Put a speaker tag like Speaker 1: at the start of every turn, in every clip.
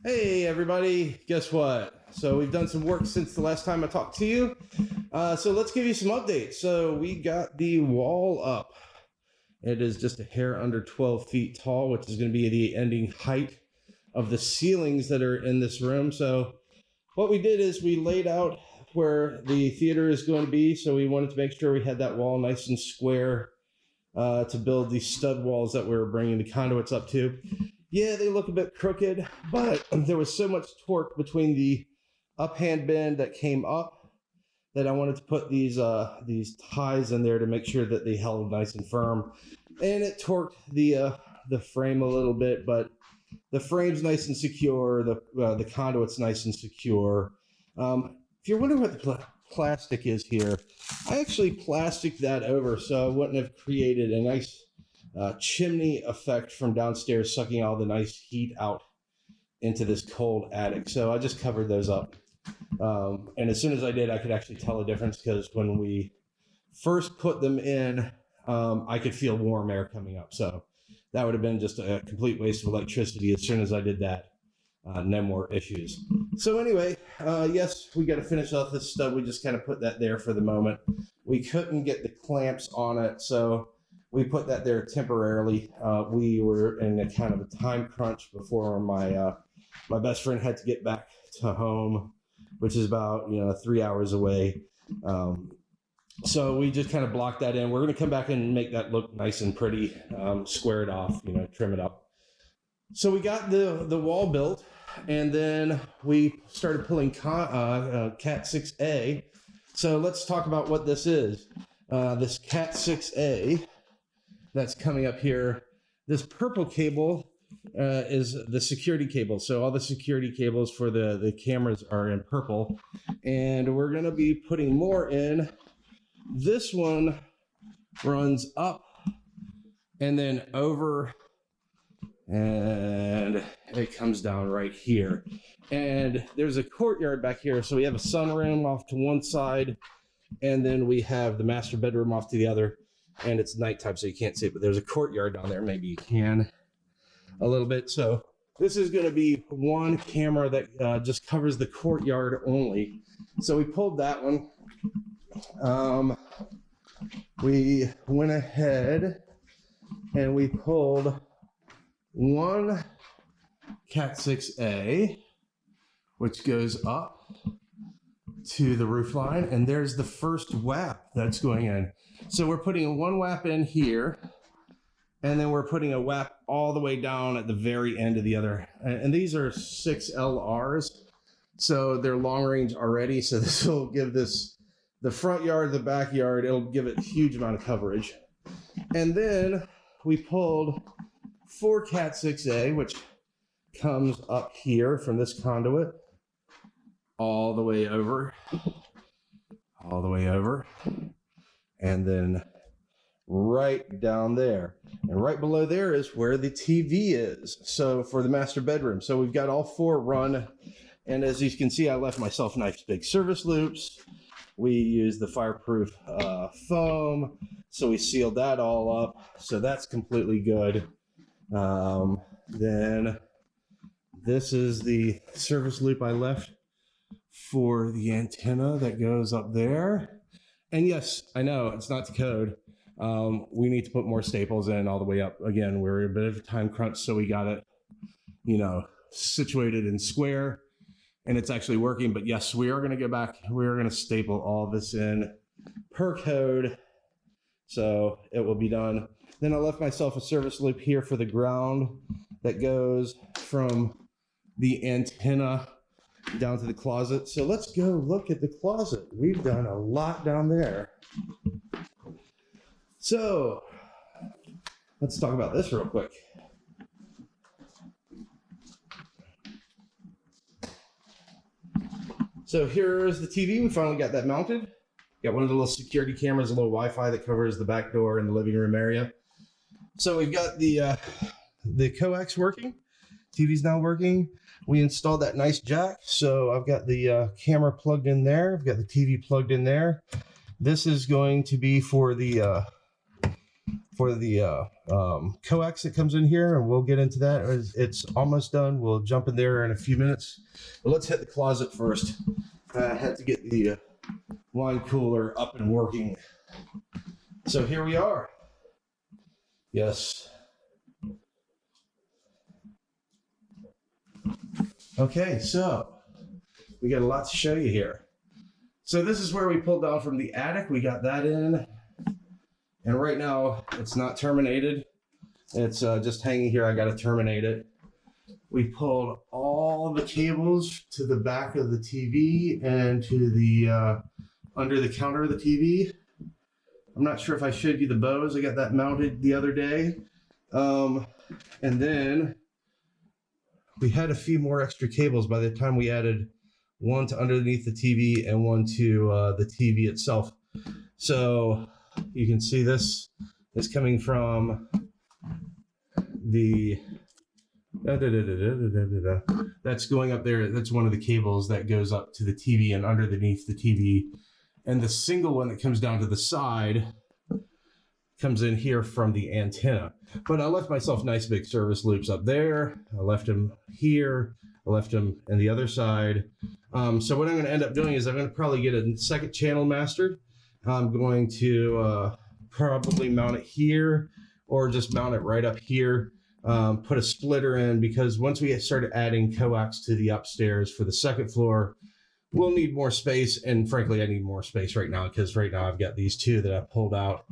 Speaker 1: Hey everybody, guess what? So we've done some work since the last time I talked to you. So let's give you some updates. So we got the wall up. It is just a hair under 12 feet tall, which is going to be the ending height of the ceilings that are in this room. So what we did is we laid out where the theater is going to be. So we wanted to make sure we had that wall nice and square to build these stud walls that we were bringing the conduits up to. Yeah, they look a bit crooked, but there was so much torque between the uphand bend that came up that I wanted to put these ties in there to make sure that they held nice and firm. And it torqued the frame a little bit, but the frame's nice and secure. The conduit's nice and secure. If you're wondering what the plastic is here, I actually plasticed that over so I wouldn't have created a nice chimney effect from downstairs, sucking all the nice heat out into this cold attic. So I just covered those up. And as soon as I did, I could actually tell the difference, because when we first put them in, I could feel warm air coming up. So that would have been just a complete waste of electricity. As soon as I did that, no more issues. So anyway, yes, we got to finish off this stud. We just kind of put that there for the moment. We couldn't get the clamps on it, so we put that there temporarily. We were in a kind of a time crunch before my best friend had to get back to home, which is about 3 hours away. So we just kind of blocked that in. We're going to come back and make that look nice and pretty, square it off, trim it up. So we got the wall built, and then we started pulling Cat6A. So let's talk about what this is. This Cat6A that's coming up here. This purple cable is the security cable. So all the security cables for the cameras are in purple, and we're going to be putting more in. This one runs up and then over, and it comes down right here. And there's a courtyard back here. So we have a sunroom off to one side, and then we have the master bedroom off to the other. And it's nighttime, so you can't see it, but there's a courtyard down there. Maybe you can a little bit. So this is going to be one camera that just covers the courtyard only. So we pulled that one. We went ahead and we pulled one Cat6A, which goes up to the roof line, and there's the first WAP that's going in. So we're putting one WAP in here, and then we're putting a WAP all the way down at the very end of the other. And these are 6LRs, so they're long range already. So this will give this the front yard, the backyard, it'll give it a huge amount of coverage. And then we pulled 4 Cat6A, which comes up here from this conduit all the way over, and then right down there. And right below there is where the TV is. So for the master bedroom. So we've got all 4 run. And as you can see, I left myself nice big service loops. We use the fireproof foam. So we sealed that all up. So that's completely good. Then this is the service loop I left for the antenna that goes up there. And yes, I know it's not to code. We need to put more staples in all the way up. Again, we're a bit of a time crunch, so we got it, situated in square, and it's actually working. But yes, we are going to go back. We are going to staple all this in per code, so it will be done. Then I left myself a service loop here for the ground that goes from the antenna down to the closet. So let's go look at the closet. We've done a lot down there. So let's talk about this real quick. So here's the TV. We finally got that mounted. Got one of the little security cameras, a little Wi-Fi that covers the back door in the living room area. So we've got the Coax working. TV's now working. We installed that nice jack. So I've got the camera plugged in there. I've got the TV plugged in there. This is going to be for the for the coax that comes in here, and we'll get into that. It's almost done. We'll jump in there in a few minutes. But let's hit the closet first. I had to get the wine cooler up and working. So here we are. Yes. Okay, so we got a lot to show you here. So this is where we pulled down from the attic. We got that in. And right now, it's not terminated. It's just hanging here. I got to terminate it. We pulled all the cables to the back of the TV and to the under the counter of the TV. I'm not sure if I showed you the Bose. I got that mounted the other day. And then we had a few more extra cables by the time we added one to underneath the TV and one to the TV itself. So you can see this is coming from the that's going up there. That's one of the cables that goes up to the TV and underneath the TV. And the single one that comes down to the side comes in here from the antenna. But I left myself nice big service loops up there. I left them here. I left them on the other side. So what I'm going to end up doing is I'm going to probably get a second channel mastered. I'm going to probably mount it here or just mount it right up here. Put a splitter in, because once we started adding coax to the upstairs for the second floor, we'll need more space. And frankly, I need more space right now, because right now I've got these two that I pulled out,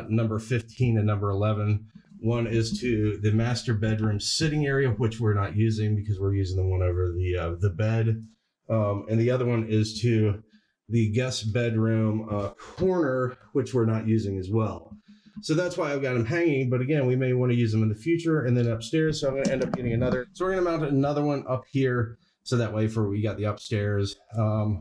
Speaker 1: number 15 and number 11. One is to the master bedroom sitting area, which we're not using because we're using the one over the bed. And the other one is to the guest bedroom corner, which we're not using as well. So that's why I've got them hanging. But again, we may want to use them in the future. And then upstairs, so I'm going to end up getting another. So we're going to mount another one up here. So that way we got the upstairs.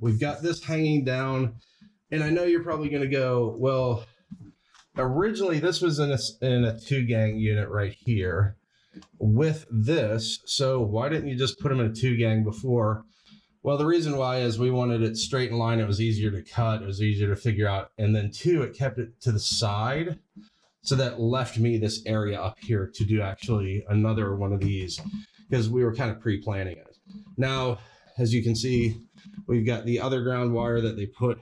Speaker 1: We've got this hanging down. And I know you're probably going to go, well, originally this was in a 2-gang unit right here with this. So why didn't you just put them in a 2-gang before? Well, the reason why is we wanted it straight in line. It was easier to cut. It was easier to figure out. And then 2, it kept it to the side. So that left me this area up here to do actually another one of these, because we were kind of pre-planning it. Now, as you can see, we've got the other ground wire that they put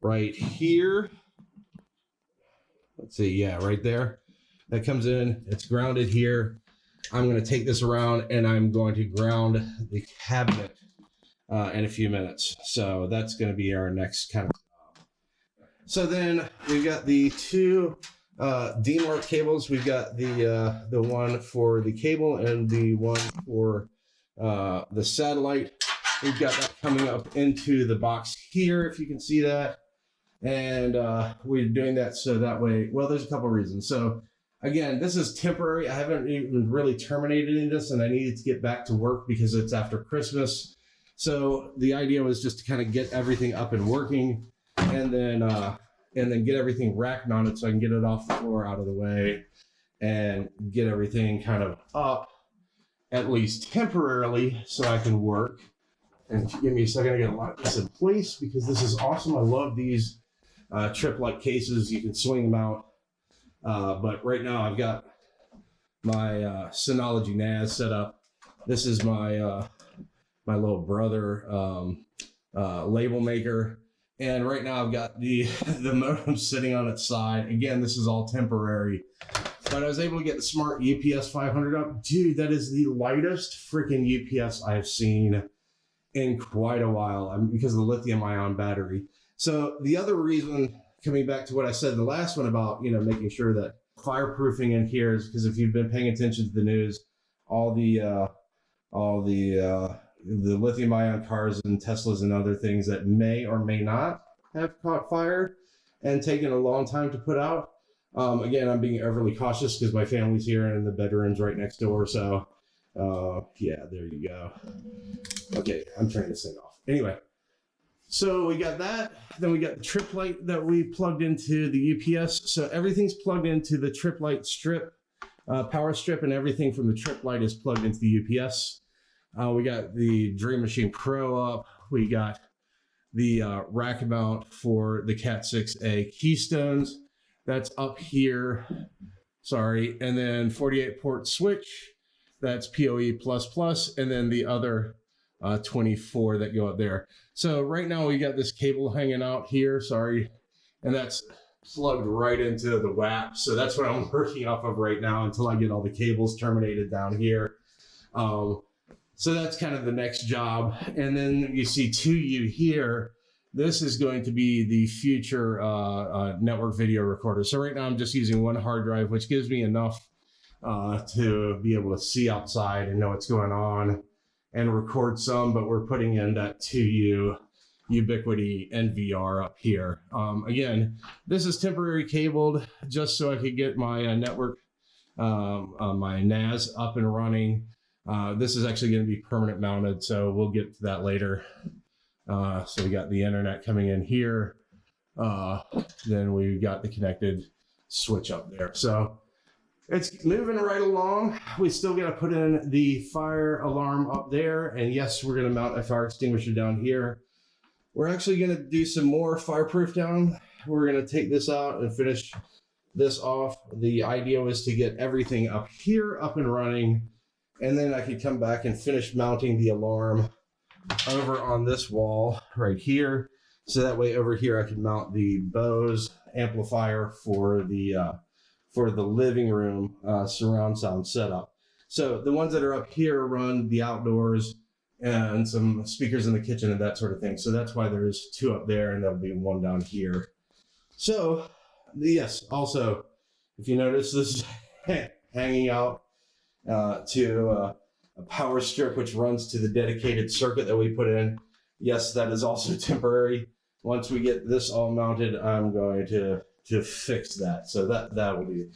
Speaker 1: right here. Let's see. Yeah, right there. That comes in. It's grounded here. I'm going to take this around and I'm going to ground the cabinet in a few minutes. So that's going to be our next kind of job. So then we've got the 2 DMARC cables. We've got the one for the cable and the one for the satellite. We've got that coming up into the box here, if you can see that. And we're doing that so that way, well, there's a couple of reasons. So again, this is temporary. I haven't even really terminated any of this, and I needed to get back to work because it's after Christmas. So the idea was just to kind of get everything up and working, and then get everything rack mounted so I can get it off the floor, out of the way, and get everything kind of up, at least temporarily, so I can work. And give me a second, I gotta lock this in place because this is awesome. I love these Tripp Lite cases. You can swing them out. But right now I've got my Synology NAS set up. This is my my little brother label maker. And right now I've got the modem sitting on its side. Again, this is all temporary. But I was able to get the Smart-UPS 500 up. Dude, that is the lightest freaking UPS I've seen in quite a while, because of the lithium-ion battery. So the other reason, coming back to what I said the last one about, making sure that fireproofing in here, is because if you've been paying attention to the news, all the lithium-ion cars and Teslas and other things that may or may not have caught fire and taken a long time to put out. Again, I'm being overly cautious because my family's here and the bedroom's right next door. So yeah, there you go. Okay, I'm turning this thing off. Anyway, so we got that. Then we got the Tripp Lite that we plugged into the UPS. So everything's plugged into the Tripp Lite strip, power strip, and everything from the Tripp Lite is plugged into the UPS. We got the Dream Machine Pro up. We got the rack mount for the Cat6A keystones. that's up here. Sorry. And then 48 port switch, that's PoE++, and then the other 24 that go up there. So right now we got this cable hanging out here, sorry, and that's plugged right into the WAP. So that's what I'm working off of right now until I get all the cables terminated down here. So that's kind of the next job. And then you see 2U here. This is going to be the future network video recorder. So right now I'm just using one hard drive, which gives me enough to be able to see outside and know what's going on and record some, but we're putting in that 2U Ubiquity NVR up here. Again, this is temporary cabled just so I could get my network, my NAS up and running. This is actually going to be permanent mounted, so we'll get to that later. So we got the internet coming in here. Then we got the connected switch up there. So it's moving right along. We still got to put in the fire alarm up there. And yes, we're going to mount a fire extinguisher down here. We're actually going to do some more fireproof down. We're going to take this out and finish this off. The idea was to get everything up here up and running. And then I could come back and finish mounting the alarm over on this wall right here. So that way over here I can mount the Bose amplifier for the living room surround sound setup. So the ones that are up here run the outdoors and some speakers in the kitchen and that sort of thing. So that's why there's two up there and there'll be one down here. So yes, also, if you notice, this is hanging out to a power strip which runs to the dedicated circuit that we put in. Yes, that is also temporary. Once we get this all mounted, I'm going to fix that. So that will be